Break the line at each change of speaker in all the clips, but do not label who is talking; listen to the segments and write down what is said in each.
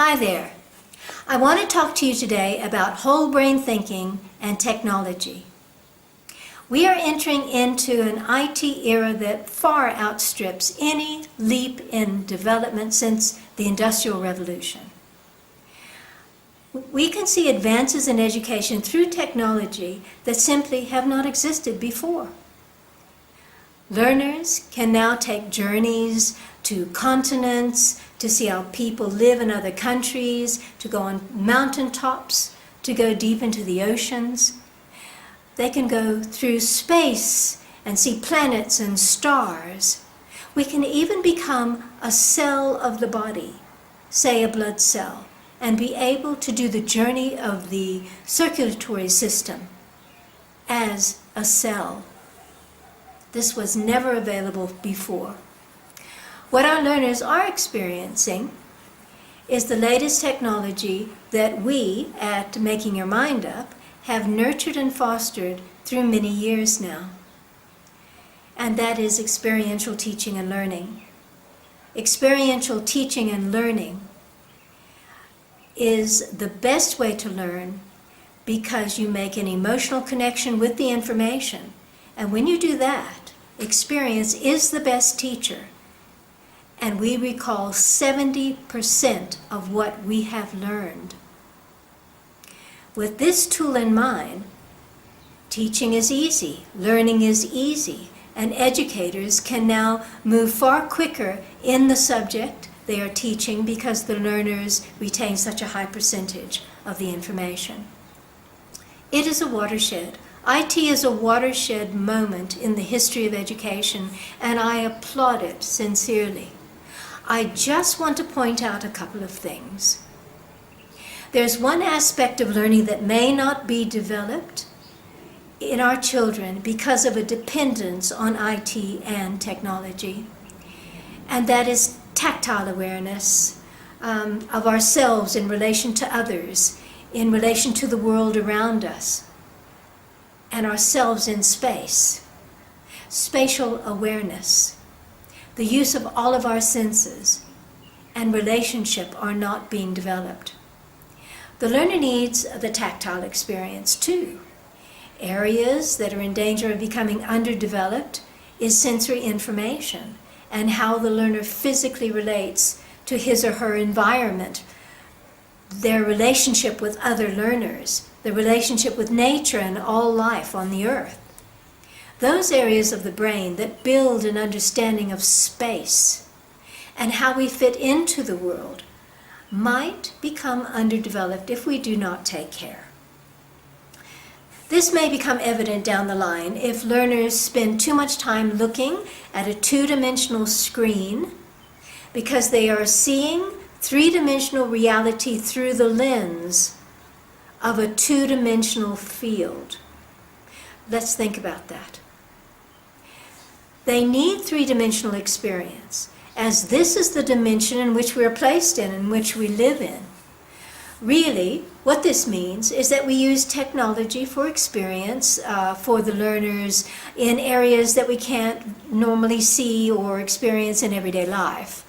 Hi there. I want to talk to you today about whole brain thinking and technology. We are entering into an IT era that far outstrips any leap in development since the Industrial Revolution. We can see advances in education through technology that simply have not existed before. Learners can now take journeys to continents, to see how people live in other countries, to go on mountaintops, to go deep into the oceans. They can go through space and see planets and stars. We can even become a cell of the body, say a blood cell, and be able to do the journey of the circulatory system as a cell. This was never available before. What our learners are experiencing is the latest technology that we at Making Your Mind Up have nurtured and fostered through many years now. And that is experiential teaching and learning. Experiential teaching and learning is the best way to learn because you make an emotional connection with the information. And when you do that, experience is the best teacher. And we recall 70% of what we have learned. With this tool in mind, teaching is easy, learning is easy, and educators can now move far quicker in the subject they are teaching because the learners retain such a high percentage of the information. It is a watershed. IT is a watershed moment in the history of education, and I applaud it sincerely. I just want to point out a couple of things. There's one aspect of learning that may not be developed in our children because of a dependence on IT and technology, and that is tactile awareness of ourselves in relation to others, in relation to the world around us, and ourselves in space. Spatial awareness. The use of all of our senses and relationship are not being developed. The learner needs the tactile experience too. Areas that are in danger of becoming underdeveloped is sensory information and how the learner physically relates to his or her environment, their relationship with other learners, the relationship with nature and all life on the earth. Those areas of the brain that build an understanding of space and how we fit into the world might become underdeveloped if we do not take care. This may become evident down the line if learners spend too much time looking at a two-dimensional screen because they are seeing three-dimensional reality through the lens of a two-dimensional field. Let's think about that. They need three-dimensional experience, as this is the dimension in which we are placed in which we live in. Really, what this means is that we use technology for experience for the learners in areas that we can't normally see or experience in everyday life.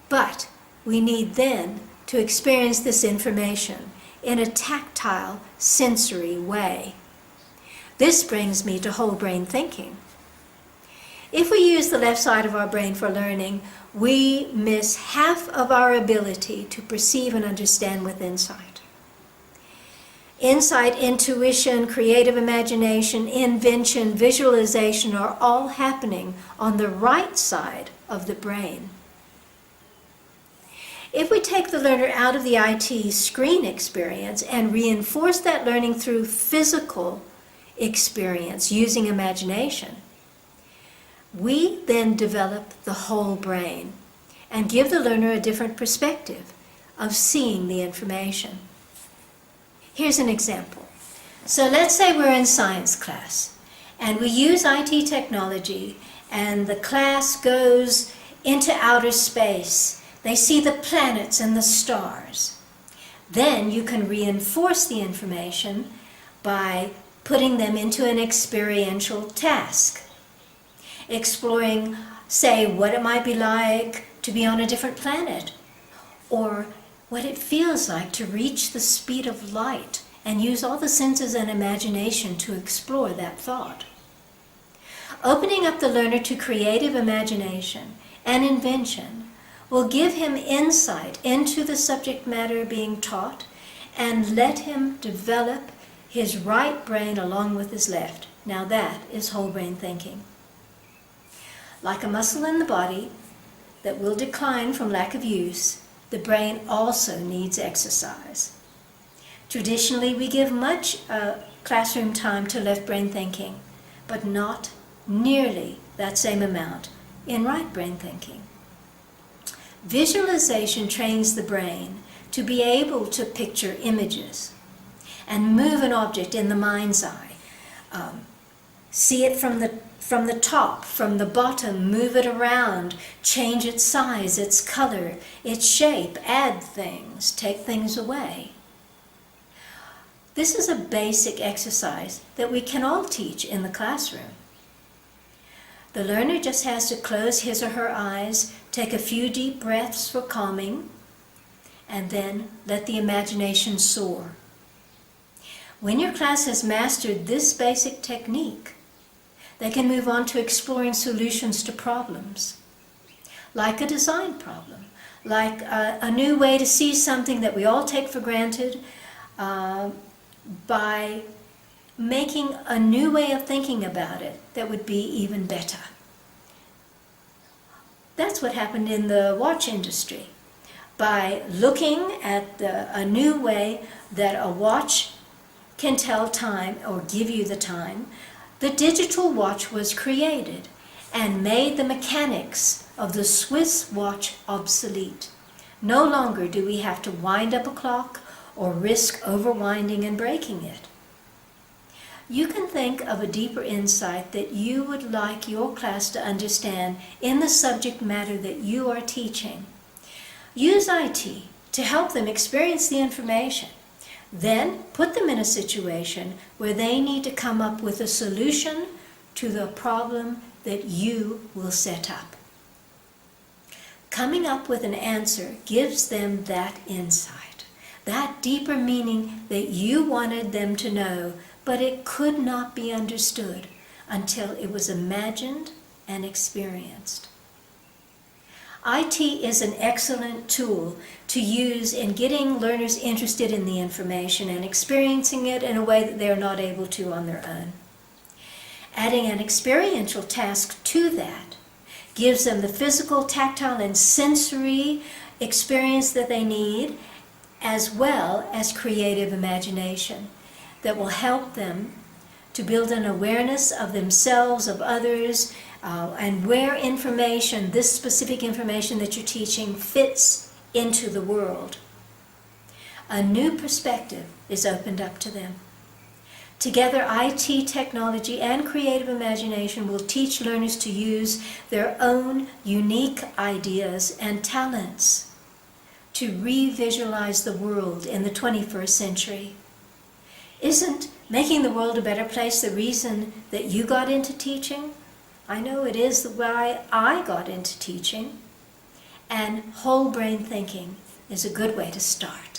But we need then to experience this information in a tactile, sensory way. This brings me to whole brain thinking. If we use the left side of our brain for learning, we miss half of our ability to perceive and understand with insight. Insight, intuition, creative imagination, invention, visualization are all happening on the right side of the brain. If we take the learner out of the IT screen experience and reinforce that learning through physical experience using imagination, we then develop the whole brain and give the learner a different perspective of seeing the information. Here's an example. So let's say we're in science class and we use IT technology and the class goes into outer space. They see the planets and the stars. Then you can reinforce the information by putting them into an experiential task. Exploring, say, what it might be like to be on a different planet, or what it feels like to reach the speed of light and use all the senses and imagination to explore that thought. Opening up the learner to creative imagination and invention will give him insight into the subject matter being taught and let him develop his right brain along with his left. Now that is whole brain thinking. Like a muscle in the body that will decline from lack of use, the brain also needs exercise. Traditionally, we give much classroom time to left brain thinking, but not nearly that same amount in right brain thinking. Visualization trains the brain to be able to picture images and move an object in the mind's eye. See it from the top, from the bottom, move it around, change its size, its color, its shape, add things, take things away. This is a basic exercise that we can all teach in the classroom. The learner just has to close his or her eyes, take a few deep breaths for calming, and then let the imagination soar. When your class has mastered this basic technique, they can move on to exploring solutions to problems, like a design problem, like a new way to see something that we all take for granted, by making a new way of thinking about it that would be even better. That's what happened in the watch industry. By looking at a new way that a watch can tell time or give you the time, the digital watch was created and made the mechanics of the Swiss watch obsolete. No longer do we have to wind up a clock or risk overwinding and breaking it. You can think of a deeper insight that you would like your class to understand in the subject matter that you are teaching. Use IT to help them experience the information. Then put them in a situation where they need to come up with a solution to the problem that you will set up. Coming up with an answer gives them that insight, that deeper meaning that you wanted them to know, but it could not be understood until it was imagined and experienced. IT is an excellent tool to use in getting learners interested in the information and experiencing it in a way that they are not able to on their own. Adding an experiential task to that gives them the physical, tactile, and sensory experience that they need, as well as creative imagination that will help them to build an awareness of themselves, of others, and where information, this specific information that you're teaching, fits into the world. A new perspective is opened up to them. Together, IT technology and creative imagination will teach learners to use their own unique ideas and talents to re-visualize the world in the 21st century. Isn't making the world a better place the reason that you got into teaching? I know it is why I got into teaching. And whole brain thinking is a good way to start.